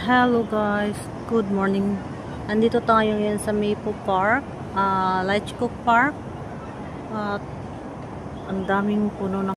Hello guys, good morning. Andito tayo ngayon sa Maple Park, Lightcook Park. At ang daming puno ng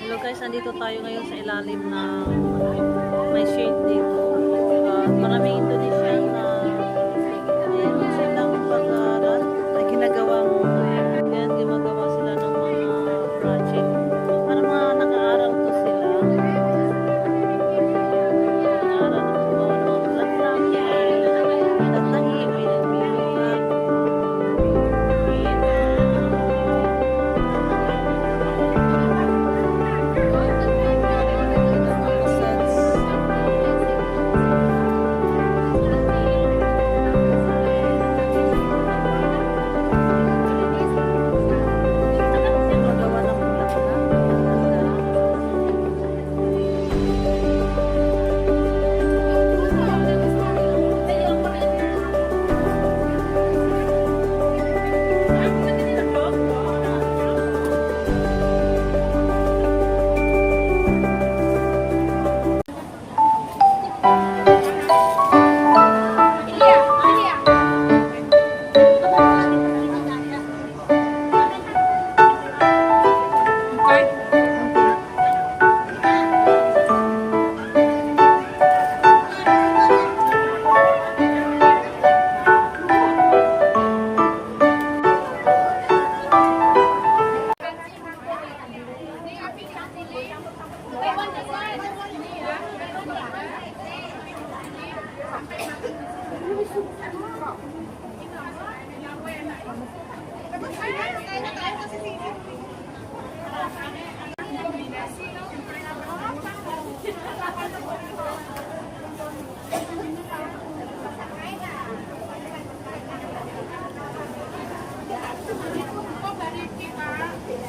Hello guys, nandito tayo ngayon sa ilalim ng may shade dito. Maraming Indonesian na mayroon silang pag-aaral na ginagawang yan, gumagawa sila ng mga project. Para mga nag-aaral to sila. Nag-aaral ng gumawa ng mga laki-laki. Tatahi, may nagbibigat.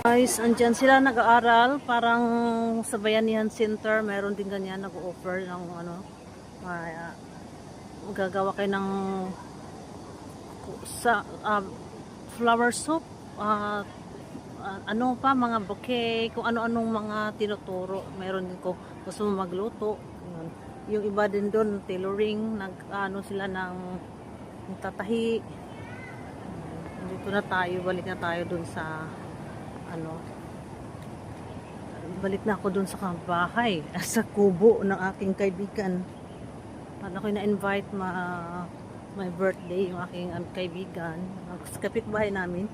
Guys, andyan sila nag-aaral, parang sa Bayanihan Center, meron din ganyan nag-offer ng ano, gagawa kayo ng sa flower soup, ano pa, mga bouquet, kung ano-anong mga tinuturo. Meron din ko gusto mo magluto. Yun. Yung iba din doon, tailoring, nag-ano sila ng tatahi. Dito na tayo, balik na tayo doon sa ano, balik na ako dun sa bahay, sa kubo ng aking kaibigan. At ako'y na-invite my birthday yung aking kaibigan, sa kapitbahay namin.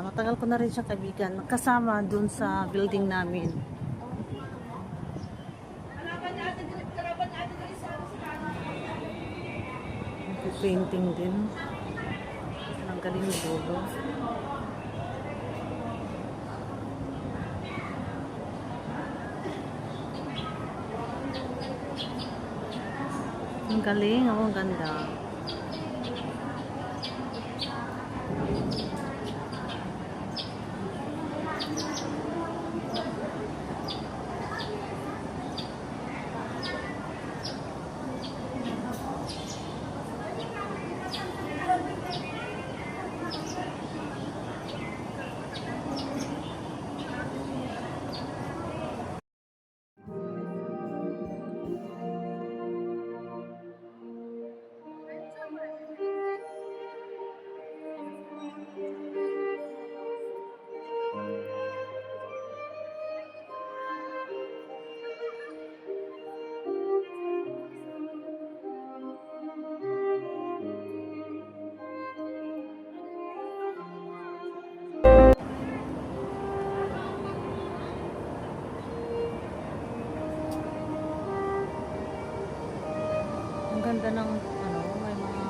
Matagal ko na rin siyang kaibigan, kasama dun sa building namin. Painting din. Ang galing ni Bobo. Ang galing, ang ganda. Ang ganda ng ano, may mga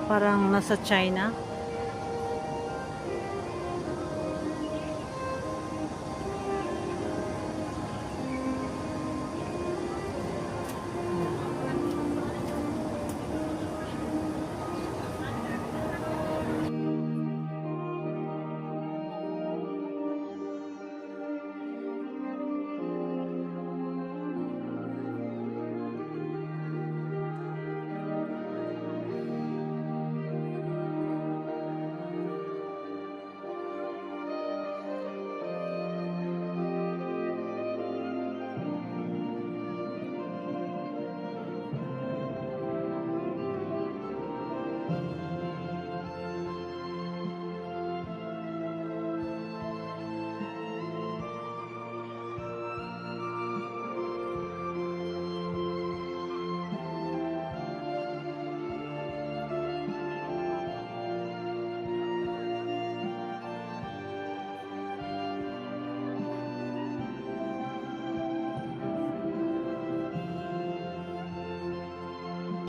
parang nasa China.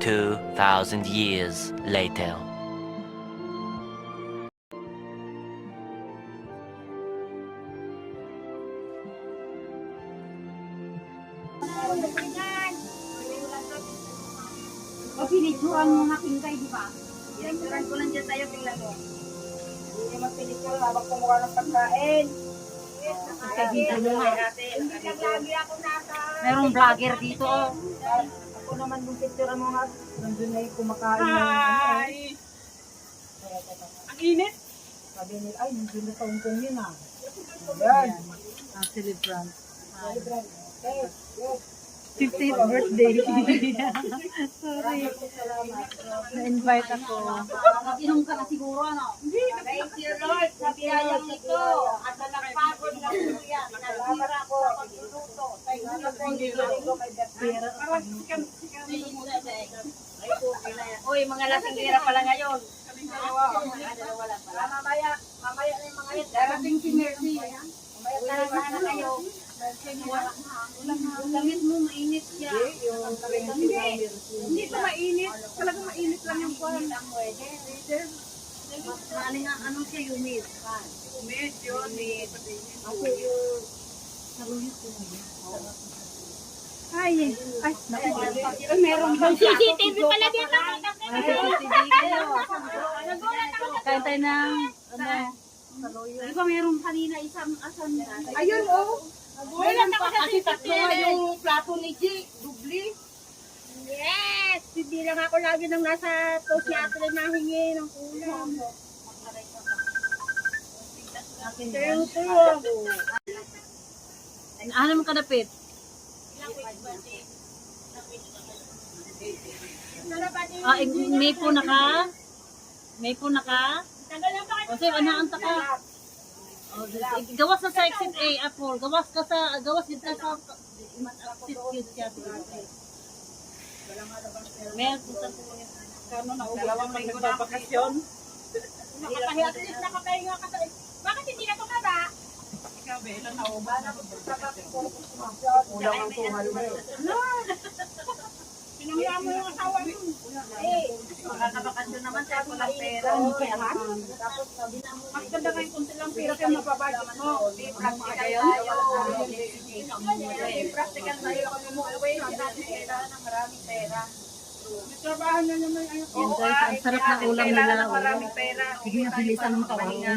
2,000 years later. O, pinicturan mo nga pingkay, di ba? Pinicturan ko lang dyan sa'yo, tingnan mo. Hindi niya magpinicture, habang kumuha ng pagkain. Kaya mo nga. Lagi ako nasa... Merong vlogger dito. Ako naman yung picture mo nga. Nandun na yung kumakain. Hi! Ang init. Sabi nila, ay, nandun na taong yun ah. Ayan. Ang celebrant. Yes, yes. 15th birthday. Sorry. Na-invite ako. Inom ka na siguro, ano? Thank you, Lord, sa biyayang ito. At sa nagpagod na kuya, nagpira ko pagluluto. Thank you, Lord. Uy, mga lasinggera pala ngayon. Mamaya na yung mga yun. Darating si Mercy. Mamaya na kayo. Yung damit mo, mainit siya. Hindi ito mainit. Talagang mainit lang yung kwan. Maling ano siya, humid. Medyo ni Ako yung saluyot ko. Ay, meron bang CCTV pala dito? May CCTV kayo. Kain tayo ng saluyot. Di ba meron kanina isang asan na? Ayun, oh. Meron pa kasi tatlo nga yung plato ni G, dubli. Yes! Hindi lang ako lagi nang nasa tosyatre na hingi ng ulam. Thank you. Ano mo kadapit? May po na ka? May po na ka? O sige, anaanta ka. O, gawas na sa exit A, Apple. Gawas dito sa exit Q siya. Meron po sa Dalawang linggo na bakasyon. Nakapahinga at least nakapahinga ka sa... Bakit hindi na tumaba? Ikaw, Bella, naubos na. Ulang ang tuhal mo. Pinangya mo yung asawa mo. Nakabakasyon naman siya, walang pera. Tapos sabi na mo, Mas ganda ngayon kung silang pira kayo mapabudget mo. practical tayo. Practical tayo. Always, natin kailangan ng maraming pera. May trabaho na naman ang Yan guys, ang sarap na ulam nila. Maraming pera. Sige na, bilisan mo papahinga.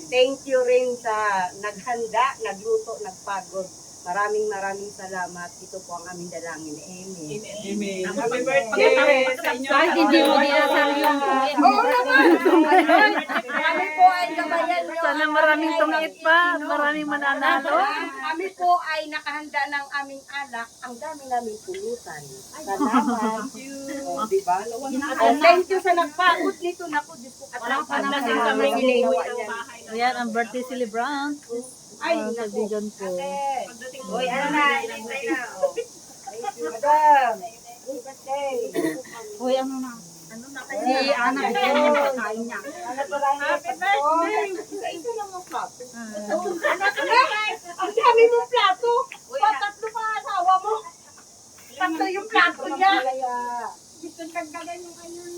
Thank you rin sa naghanda, nagluto, nagpagod. Maraming salamat. Ito po ang aming dalangin. Amen. Amen. Happy birthday sa inyo. Kahit hindi mo dinasal yung tungit. Kami po ay gabayan nyo. Sana maraming tungit pa. Maraming mananalo. Kami po ay nakahanda ng aming alak. Ang dami namin pulutan. Salamat. Oh, diba? Oh, thank you sa nagpagod nito. Naku, Diyos ko. At ang Lasing kami ginawa ng niyan. bahay. Ayan, ang birthday celebrant. Ay, Sa naku. kaibigan ko. Hoy, ano na? Inintay na. Oh. Thank you, madam. Happy birthday. Hoy, ano na? Si Ana, bigyan niya yung pagkain niya. Happy birthday! Isa lang ang plato. Ang dami mong plato! Tatlo pa ang asawa mo! Tatlo yung plato niya! Gusto kang gagan yung kanyang